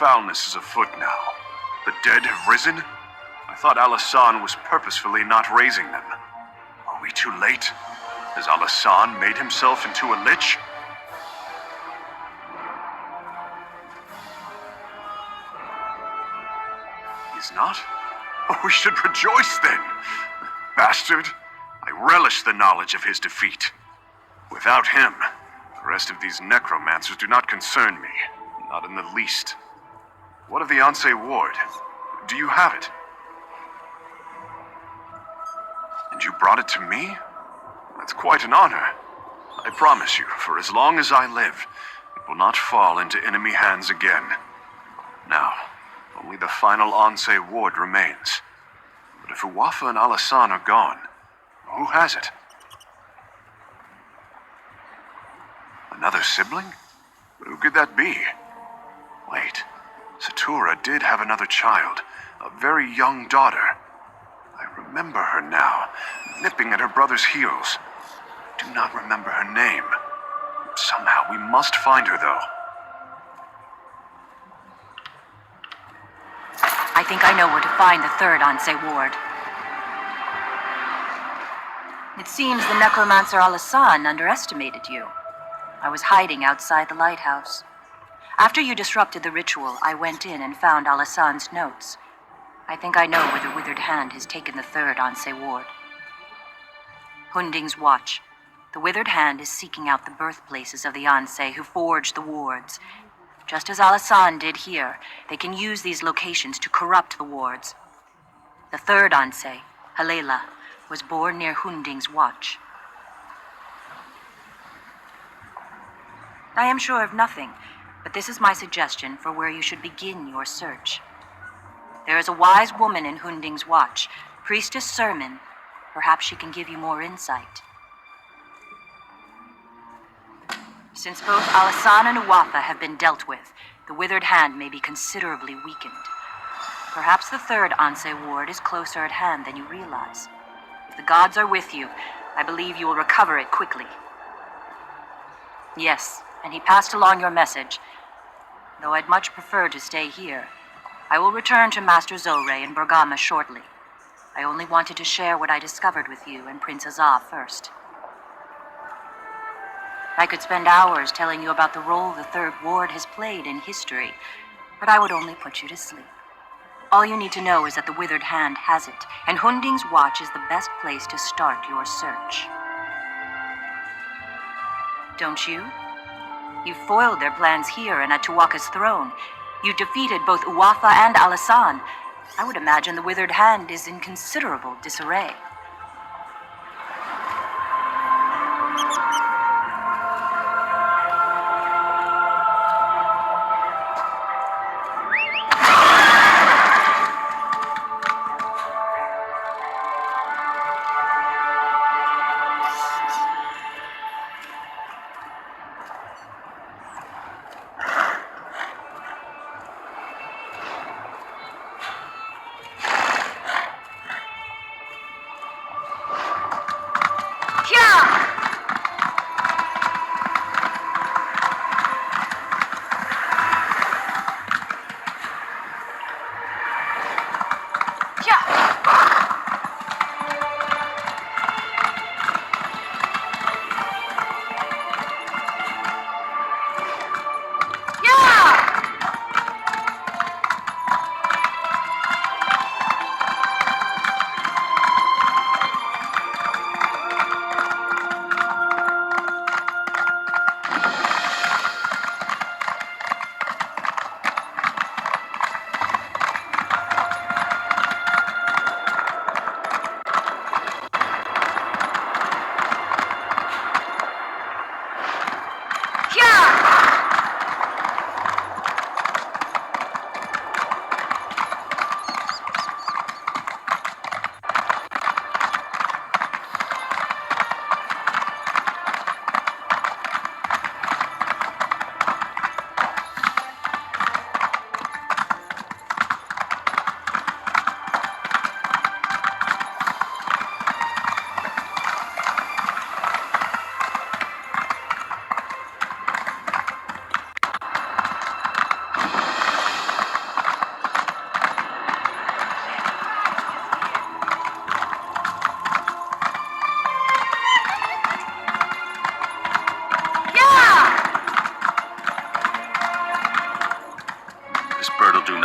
foulness is afoot now? The dead have risen? I thought Alasan was purposefully not raising them. Are we too late? Has Alasan made himself into a lich? He's not? Oh, we should rejoice then! Bastard! I relish the knowledge of his defeat. Without him, the rest of these necromancers do not concern me. Not in the least. What of the Anse Ward? Do you have it? And you brought it to me? That's quite an honor. I promise you, for as long as I live, it will not fall into enemy hands again. Now, only the final Anse Ward remains. But if Uwafa and Alasan are gone, who has it? Another sibling? But who could that be? Wait, Satura did have another child, a very young daughter. I remember her now, nipping at her brother's heels. I do not remember her name. Somehow we must find her, though. I think I know where to find the third Anse Ward. It seems the necromancer Alasan underestimated you. I was hiding outside the lighthouse. After you disrupted the ritual, I went in and found Alasan's notes. I think I know where the Withered Hand has taken the third Anse Ward. Hunding's Watch. The Withered Hand is seeking out the birthplaces of the Anse who forged the wards. Just as Alasan did here, they can use these locations to corrupt the wards. The third Anse, Halela, was born near Hunding's Watch. I am sure of nothing, but this is my suggestion for where you should begin your search. There is a wise woman in Hunding's Watch, Priestess Sermon. Perhaps she can give you more insight. Since both Alasan and Uwafa have been dealt with, the Withered Hand may be considerably weakened. Perhaps the third Anse Ward is closer at hand than you realize. If the gods are with you, I believe you will recover it quickly. Yes, and he passed along your message. Though I'd much prefer to stay here, I will return to Master Zolre in Bergama shortly. I only wanted to share what I discovered with you and Prince Azah first. I could spend hours telling you about the role the Third Ward has played in history, but I would only put you to sleep. All you need to know is that the Withered Hand has it, and Hunding's Watch is the best place to start your search. Don't you? You foiled their plans here and at Tuwaka's throne. You defeated both Uwafa and Alasan. I would imagine the Withered Hand is in considerable disarray.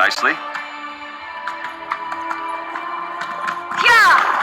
nicely. Yeah!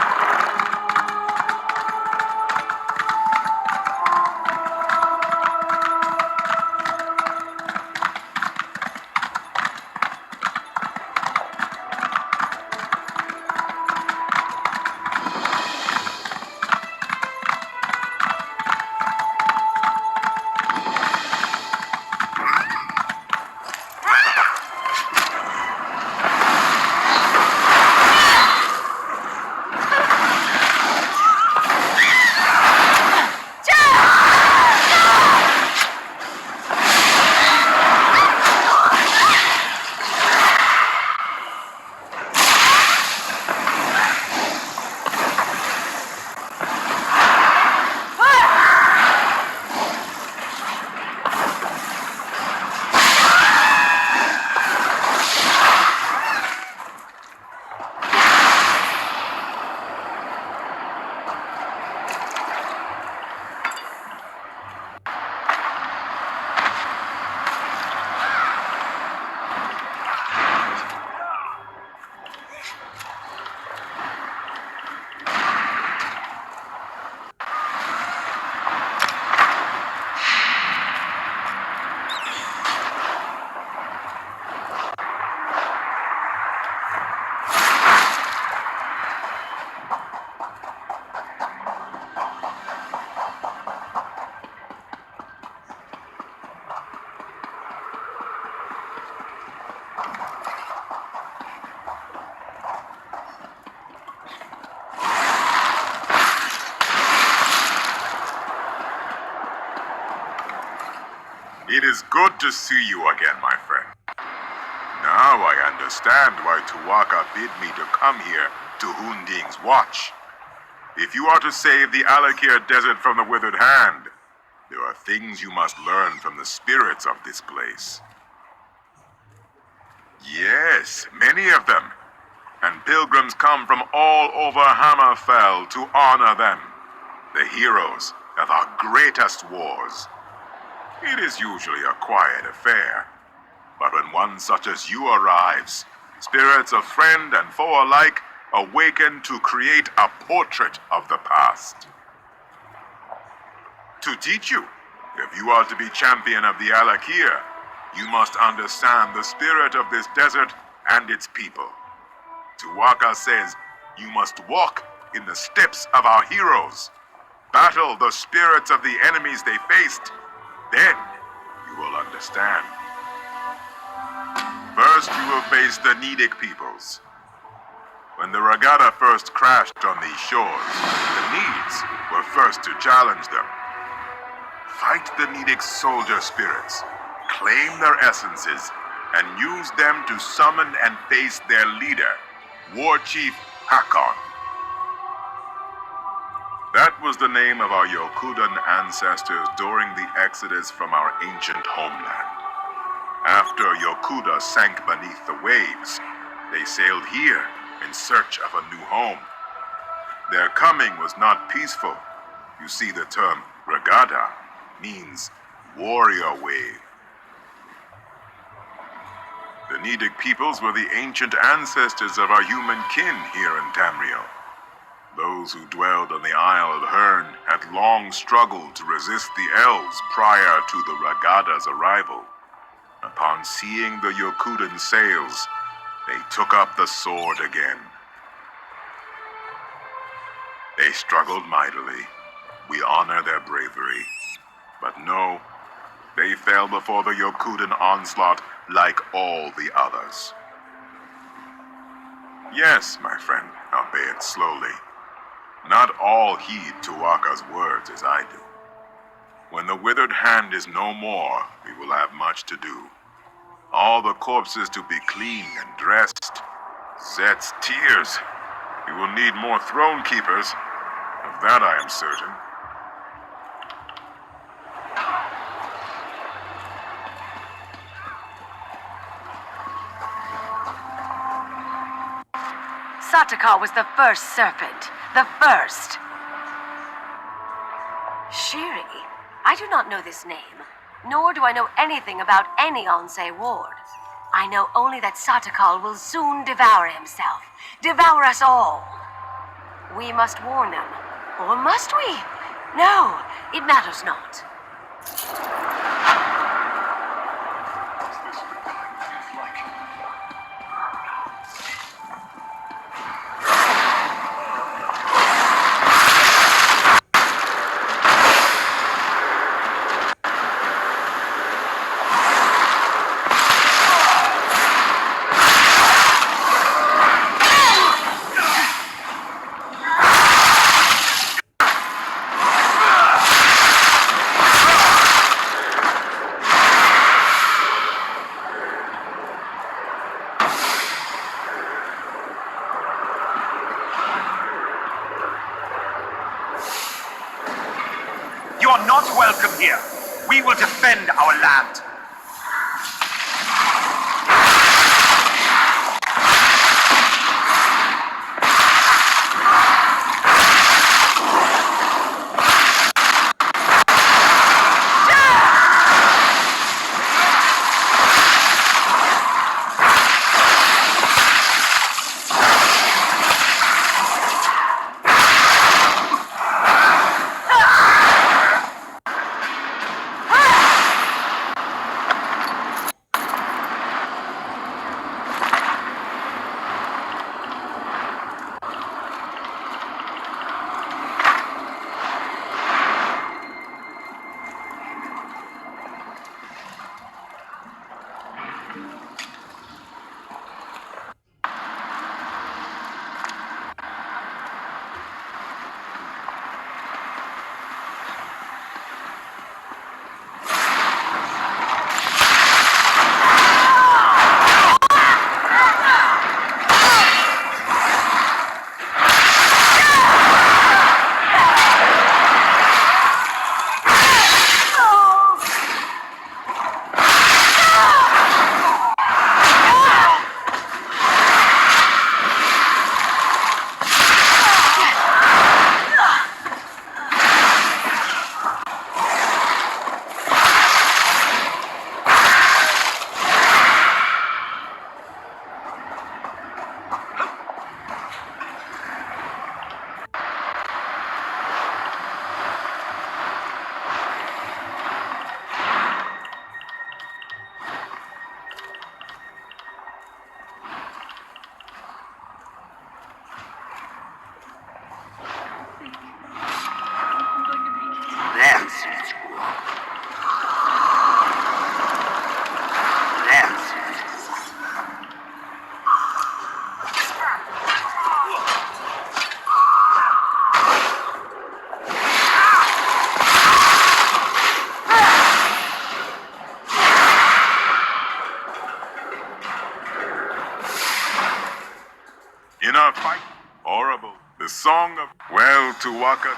It is good to see you again, my friend. Now I understand why Tuwaka bid me to come here to Hunding's watch. If you are to save the Alakir Desert from the Withered Hand, there are things you must learn from the spirits of this place. Yes, many of them. And pilgrims come from all over Hammerfell to honor them, the heroes of our greatest wars. It is usually a quiet affair, but when one such as you arrives, spirits of friend and foe alike awaken to create a portrait of the past. To teach you, if you are to be champion of the Alakir, you must understand the spirit of this desert and its people. Tuwaka says you must walk in the steps of our heroes, battle the spirits of the enemies they faced. Then you will understand. First, you will face the Nidic peoples. When the Regatta first crashed on these shores, the Needs were first to challenge them. Fight the Nidic soldier spirits, claim their essences, and use them to summon and face their leader, War Chief Hakon. That was the name of our Yokudan ancestors during the exodus from our ancient homeland. After Yokuda sank beneath the waves, they sailed here in search of a new home. Their coming was not peaceful. You see, the term Regatta means warrior wave. The Nidic peoples were the ancient ancestors of our human kin here in Tamriel. Those who dwelled on the Isle of Hern had long struggled to resist the elves prior to the Regatta's arrival. Upon seeing the Yokudan sails, they took up the sword again. They struggled mightily. We honor their bravery. But no, they fell before the Yokudan onslaught like all the others. Yes, my friend, albeit slowly. Not all heed Tuwaka's words as I do. When the withered hand is no more, we will have much to do. All the corpses to be cleaned and dressed. Zet's tears. We will need more throne keepers. Of that I am certain. Sataka was the first serpent. The first. Shiri? I do not know this name, nor do I know anything about any Onse ward. I know only that Satakal will soon devour himself. Devour us all. We must warn them. Or must we? No, it matters not. You are not welcome here. We will defend our land. In our fight, horrible. The song of well to Waka.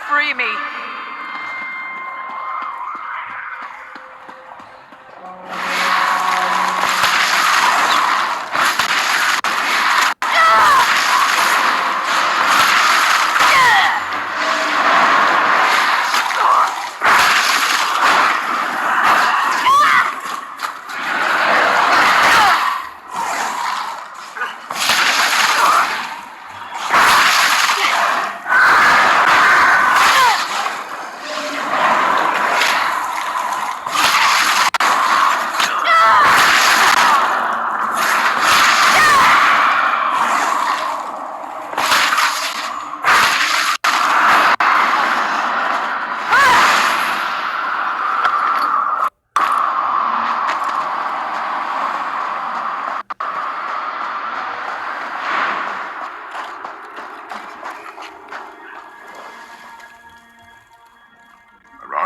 free me.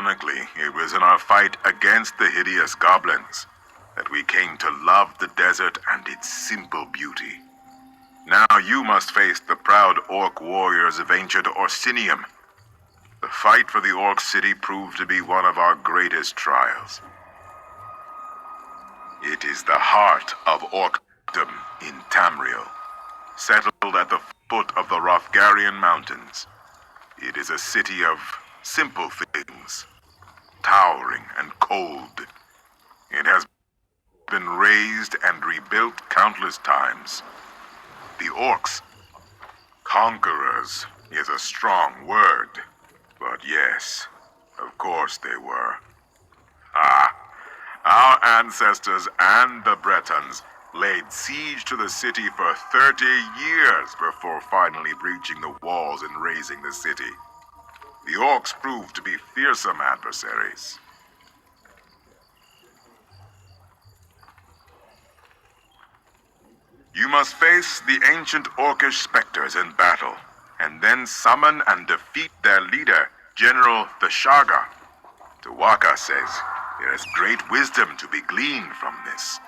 Ironically, it was in our fight against the hideous goblins that we came to love the desert and its simple beauty. Now you must face the proud orc warriors of ancient Orsinium. The fight for the orc city proved to be one of our greatest trials. It is the heart of Orcdom in Tamriel, settled at the foot of the Rothgarian Mountains. It is a city of simple things, towering and cold. It has been razed and rebuilt countless times. The orcs, conquerors, is a strong word, but yes, of course they were. Our ancestors and the Bretons laid siege to the city for 30 years before finally breaching the walls and razing the city. The orcs proved to be fearsome adversaries. You must face the ancient orcish specters in battle, and then summon and defeat their leader, General Thashaga. Tawaka says there is great wisdom to be gleaned from this.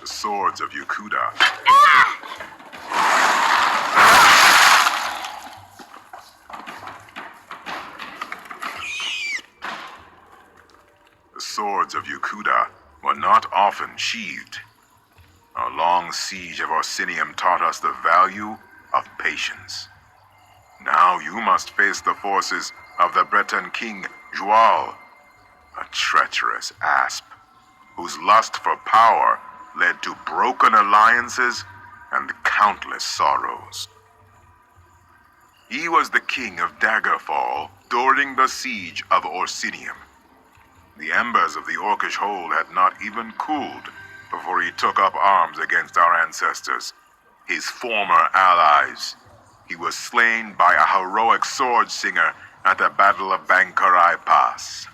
swords of Yukuda. The swords of Yukuda were not often sheathed. A long siege of Orsinium taught us the value of patience. Now you must face the forces of the Breton king, Joal, a treacherous asp, whose lust for power led to broken alliances and countless sorrows. He was the king of Daggerfall during the siege of Orsinium. The embers of the Orcish hold had not even cooled before he took up arms against our ancestors, his former allies. He was slain by a heroic sword singer at the Battle of Bankarai Pass.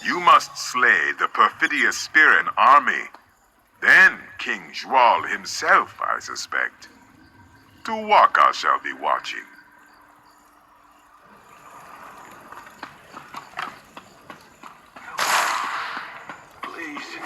You must slay the perfidious Spearin army. Then King Joal himself, I suspect. Tuwaka shall be watching. Please.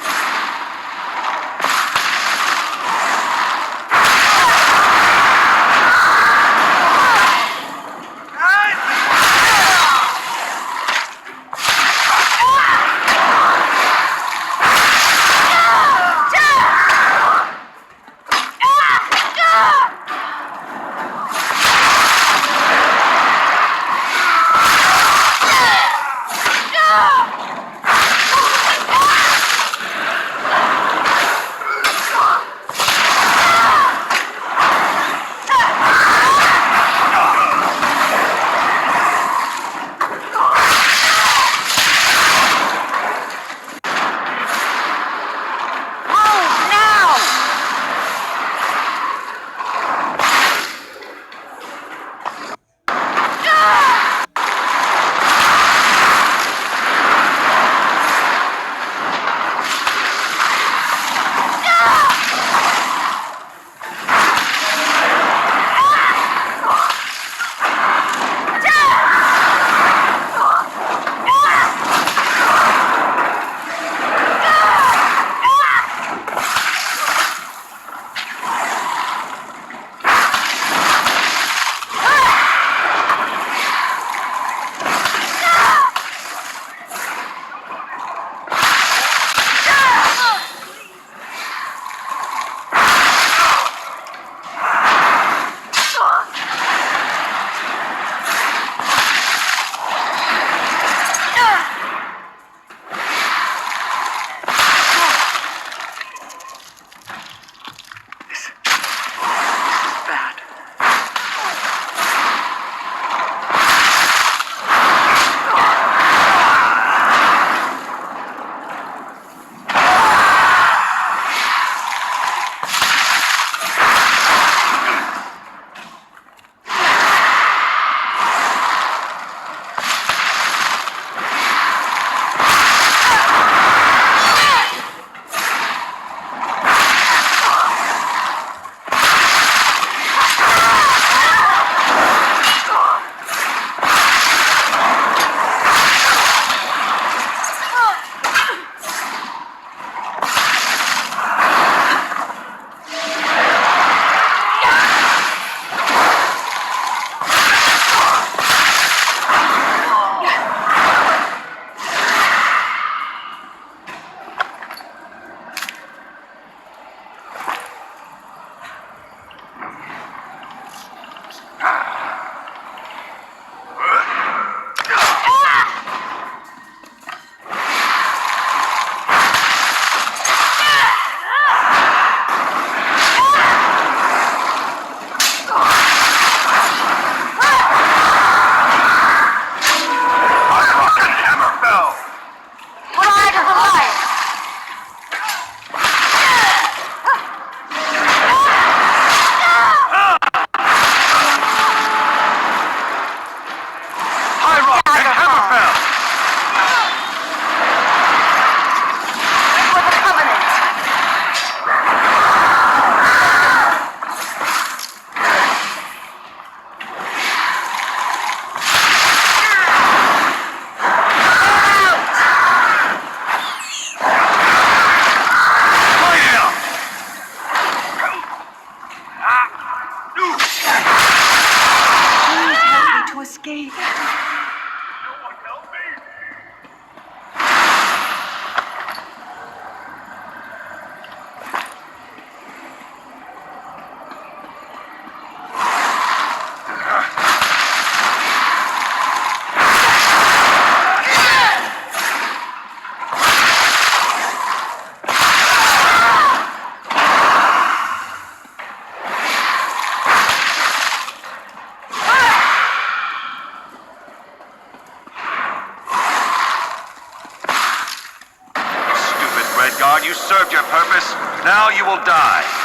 guard. You served your purpose. Now you will die.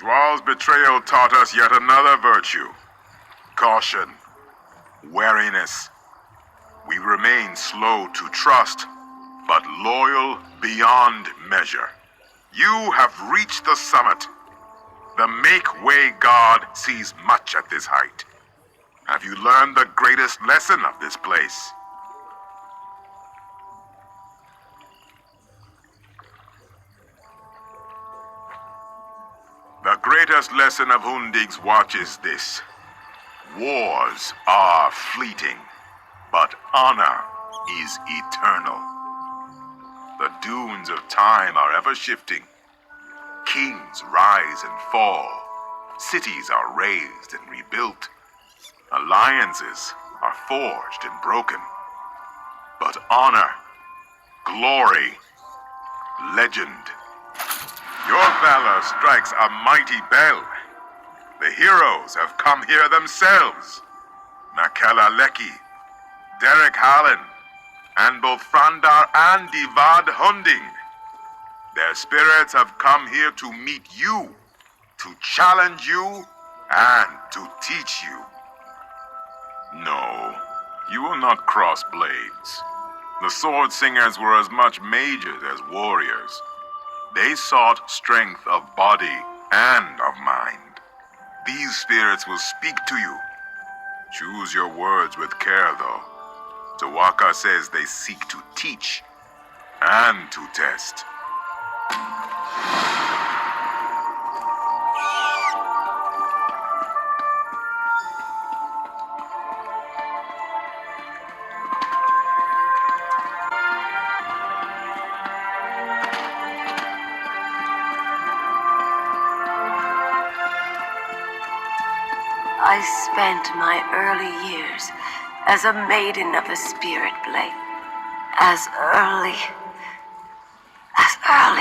Joal's betrayal taught us yet another virtue. Caution. Wariness. We remain slow to trust, but loyal beyond measure. You have reached the summit. The make-way god sees much at this height. Have you learned the greatest lesson of this place? The greatest lesson of Hundig's watch is this. Wars are fleeting, but honor is eternal. The dunes of time are ever shifting. Kings rise and fall. Cities are raised and rebuilt. Alliances are forged and broken. But honor, glory, legend. Your valor strikes a mighty bell. The heroes have come here themselves. Nakela Leki, Derek Hallen, and both Frandar and Divad Hunding. Their spirits have come here to meet you, to challenge you, and to teach you. No, you will not cross blades. The sword singers were as much mages as warriors. They sought strength of body and of mind. These spirits will speak to you. Choose your words with care, though. Tawaka says they seek to teach and to test. I spent my early years as a maiden of the spirit blade. As early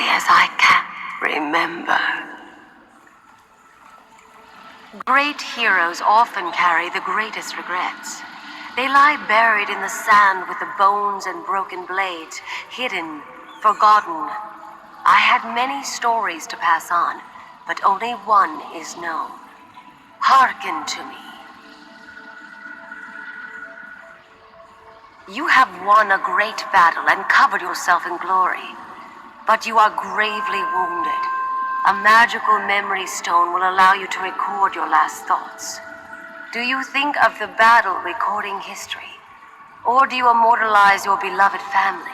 as I can remember. Great heroes often carry the greatest regrets. They lie buried in the sand with the bones and broken blades, hidden, forgotten. I had many stories to pass on, but only one is known. Hearken to me. You have won a great battle and covered yourself in glory, but you are gravely wounded. A magical memory stone will allow you to record your last thoughts. Do you think of the battle recording history, or do you immortalize your beloved family?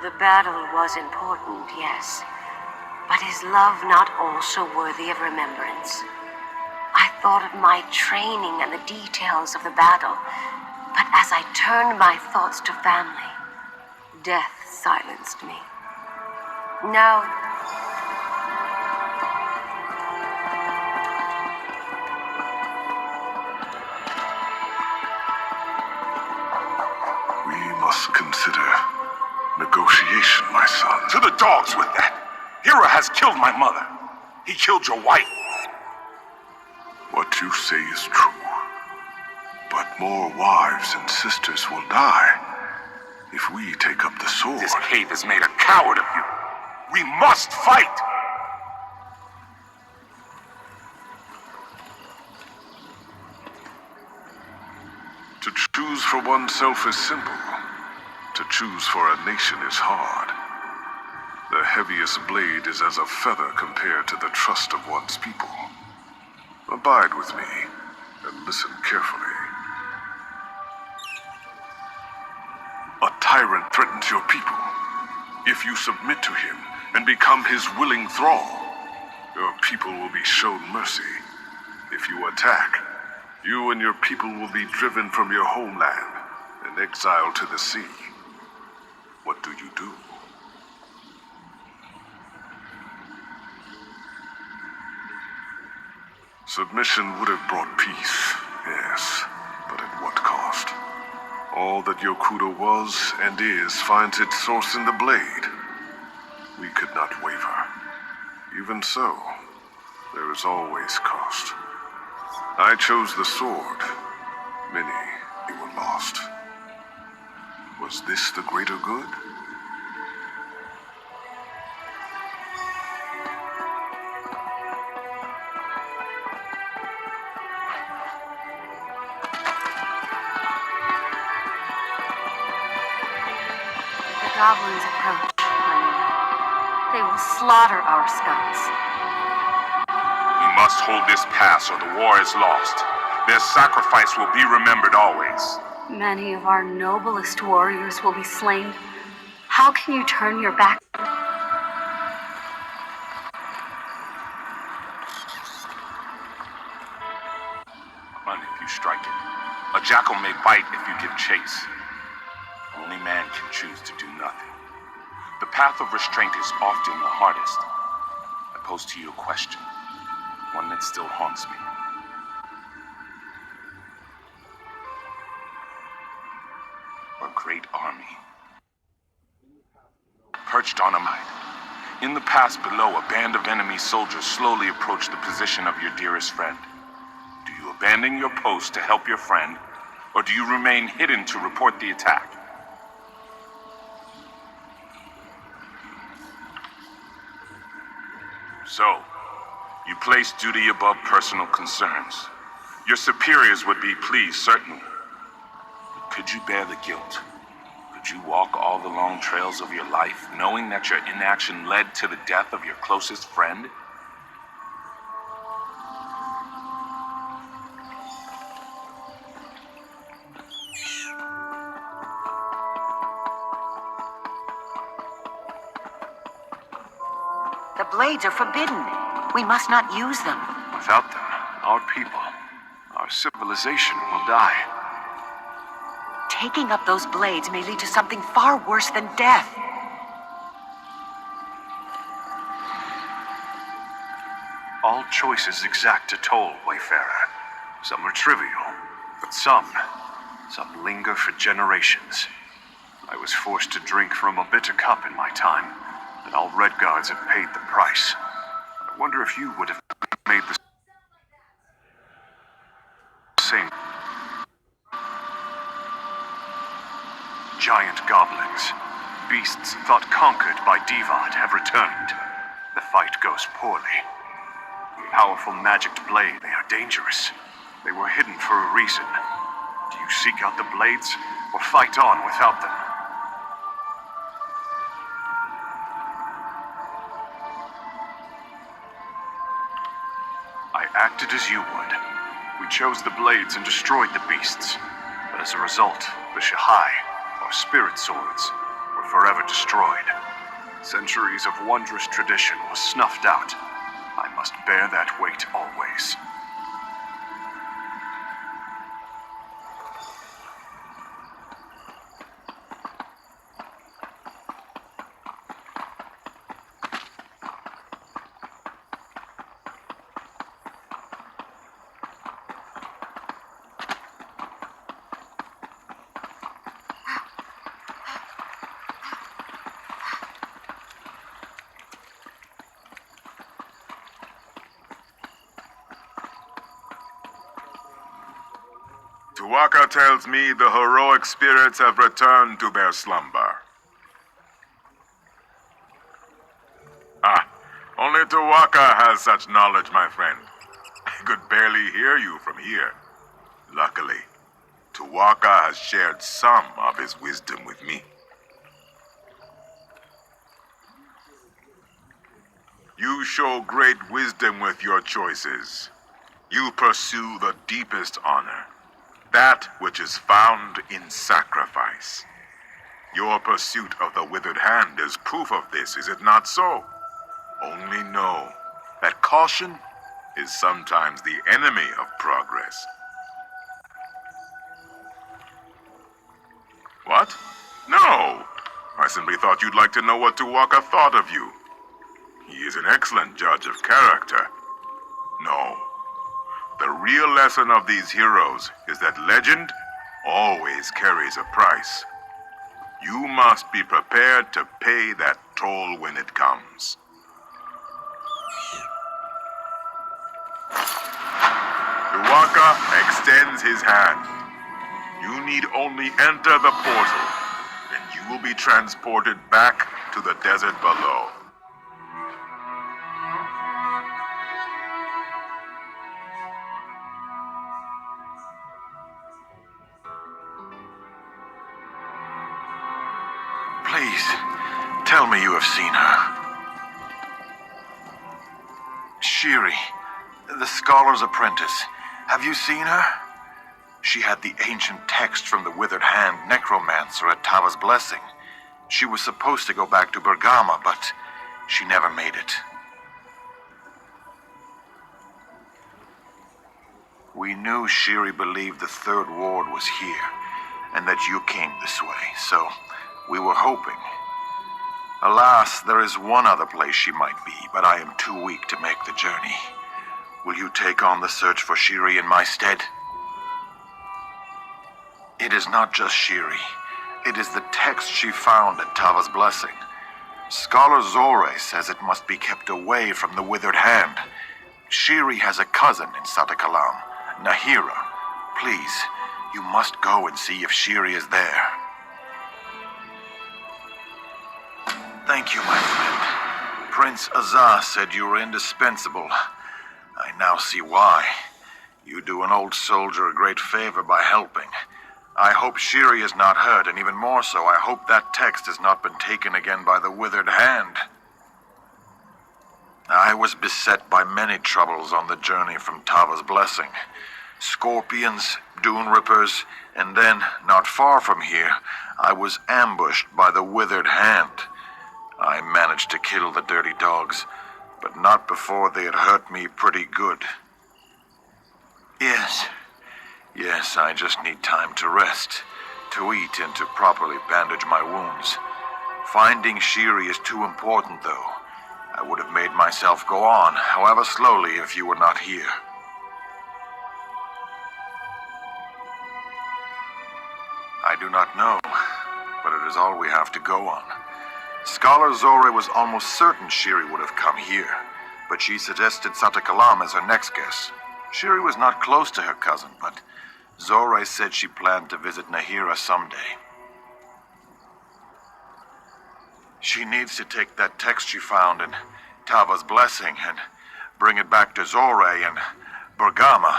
The battle was important, yes. But is love not also worthy of remembrance? I thought of my training and the details of the battle, but as I turned my thoughts to family, death silenced me. Now, We must consider negotiation, my son. To the dogs with that! Hira has killed my mother. He killed your wife. What you say is true. But more wives and sisters will die if we take up the sword. This cave has made a coward of you. We must fight! To choose for oneself is simple. To choose for a nation is hard. The heaviest blade is as a feather compared to the trust of one's people. Abide with me and listen carefully. A tyrant threatens your people. If you submit to him and become his willing thrall, your people will be shown mercy. If you attack, you and your people will be driven from your homeland and exiled to the sea. What do you do? Submission would have brought peace, yes, but at what cost? All that Yokuda was and is finds its source in the blade. We could not waver. Even so, there is always cost. I chose the sword. Many were lost. Was this the greater good? The goblins approach, my lord. They will slaughter our scouts. We must hold this pass or the war is lost. Their sacrifice will be remembered always. Many of our noblest warriors will be slain. How can you turn your back? Run if you strike it. A jackal may bite if you give chase. Only man can choose to do nothing. The path of restraint is often the hardest. I pose to you a question, one that still haunts me. A great army, perched on a mine. In the pass below, a band of enemy soldiers slowly approach the position of your dearest friend. Do you abandon your post to help your friend, or do you remain hidden to report the attack? So, you place duty above personal concerns. Your superiors would be pleased, certainly. But could you bear the guilt? Could you walk all the long trails of your life, knowing that your inaction led to the death of your closest friend? The blades are forbidden. We must not use them. Without them, our people, our civilization will die. Taking up those blades may lead to something far worse than death. All choices exact a toll, Wayfarer. Some are trivial, but some linger for generations. I was forced to drink from a bitter cup in my time, and all Redguards have paid the price. I wonder if you would have made the same. Giant goblins, beasts thought conquered by Divad, have returned. The fight goes poorly. Powerful magicked blade, they are dangerous. They were hidden for a reason. Do you seek out the blades, or fight on without them? I acted as you would. We chose the blades and destroyed the beasts. But as a result, the Shahai, our spirit swords, were forever destroyed. Centuries of wondrous tradition was snuffed out. I must bear that weight always. Tuwaka tells me the heroic spirits have returned to their slumber. Only Tuwaka has such knowledge, my friend. I could barely hear you from here. Luckily, Tuwaka has shared some of his wisdom with me. You show great wisdom with your choices. You pursue the deepest honor, that which is found in sacrifice. Your pursuit of the withered hand is proof of this, is it not so? Only know that caution is sometimes the enemy of progress. What? No! I simply thought you'd like to know what Tuwaka thought of you. He is an excellent judge of character. No. The real lesson of these heroes is that legend always carries a price. You must be prepared to pay that toll when it comes. Tuwaka extends his hand. You need only enter the portal, then you will be transported back to the desert below. Please, tell me you have seen her. Shiri, the scholar's apprentice. Have you seen her? She had the ancient text from the withered hand necromancer at Tava's blessing. She was supposed to go back to Bergama, but she never made it. We knew Shiri believed the third ward was here, and that you came this way, so we were hoping. Alas, there is one other place she might be, but I am too weak to make the journey. Will you take on the search for Shiri in my stead? It is not just Shiri. It is the text she found at Tava's blessing. Scholar Zore says it must be kept away from the withered hand. Shiri has a cousin in Satakalam, Nahira. Please, you must go and see if Shiri is there. Thank you, my friend. Prince Azaz said you were indispensable. I now see why. You do an old soldier a great favor by helping. I hope Shiri is not hurt, and even more so, I hope that text has not been taken again by the withered hand. I was beset by many troubles on the journey from Tava's blessing. Scorpions, dune rippers, and then, not far from here, I was ambushed by the withered hand. I managed to kill the dirty dogs, but not before they had hurt me pretty good. Yes, I just need time to rest, to eat, and to properly bandage my wounds. Finding Shiri is too important, though. I would have made myself go on, however slowly, if you were not here. I do not know, but it is all we have to go on. Scholar Zore was almost certain Shiri would have come here, but she suggested Satakalam as her next guess. Shiri was not close to her cousin, but Zore said she planned to visit Nahira someday. She needs to take that text she found in Tava's blessing and bring it back to Zore and Bergama.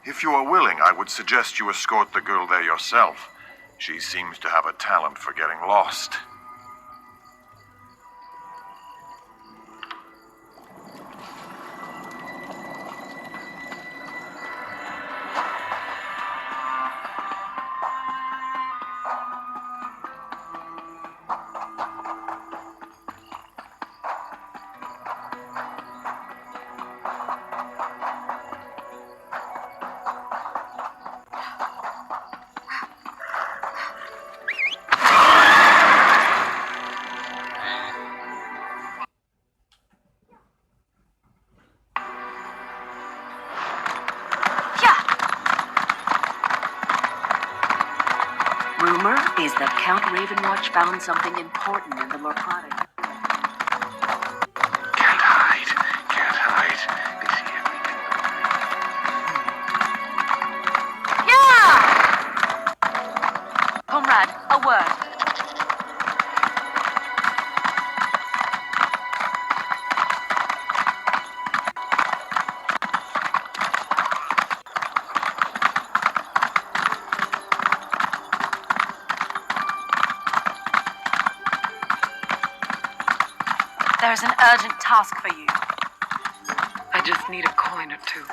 If you are willing, I would suggest you escort the girl there yourself. She seems to have a talent for getting lost. Rumor is that Count Ravenwatch found something important in the Lorcata. Can't hide. They see everything. Yeah! Comrade, a word. There's an urgent task for you. I just need a coin or two.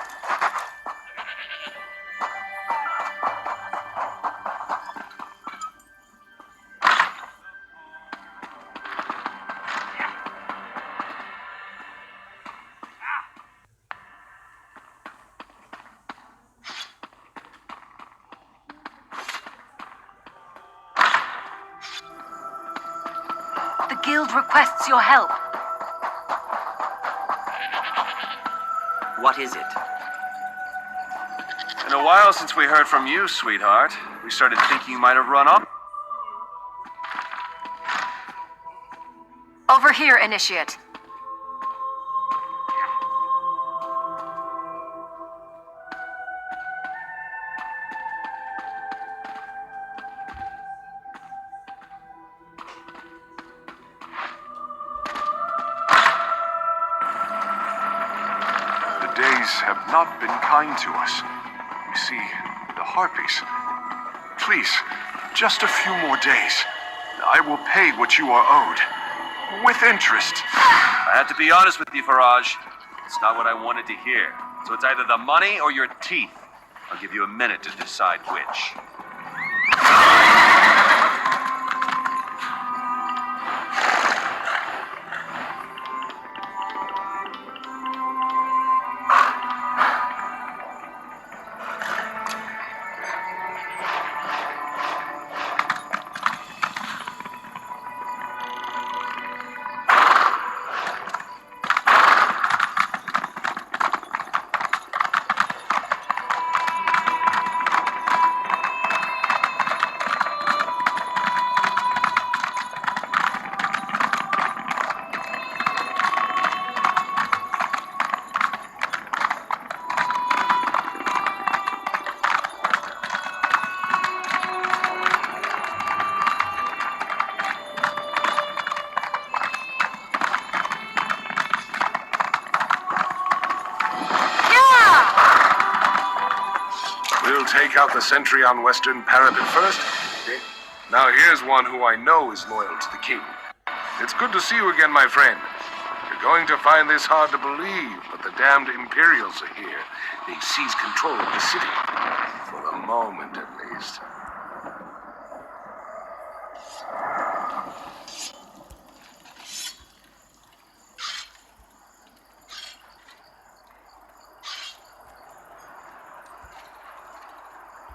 The guild requests your help. What is it? In a while since we heard from you, sweetheart. We started thinking you might have run off. Over here, Initiate. authorities have not been kind to us. You see, the Harpies. Please, just a few more days. I will pay what you are owed. With interest. I have to be honest with you, Faraj. It's not what I wanted to hear. So it's either the money or your teeth. I'll give you a minute to decide which. We'll take out the sentry on Western Parapet first. Now here's one who I know is loyal to the king. It's good to see you again, my friend. You're going to find this hard to believe, but the damned Imperials are here. They seize control of the city. For the moment, at least.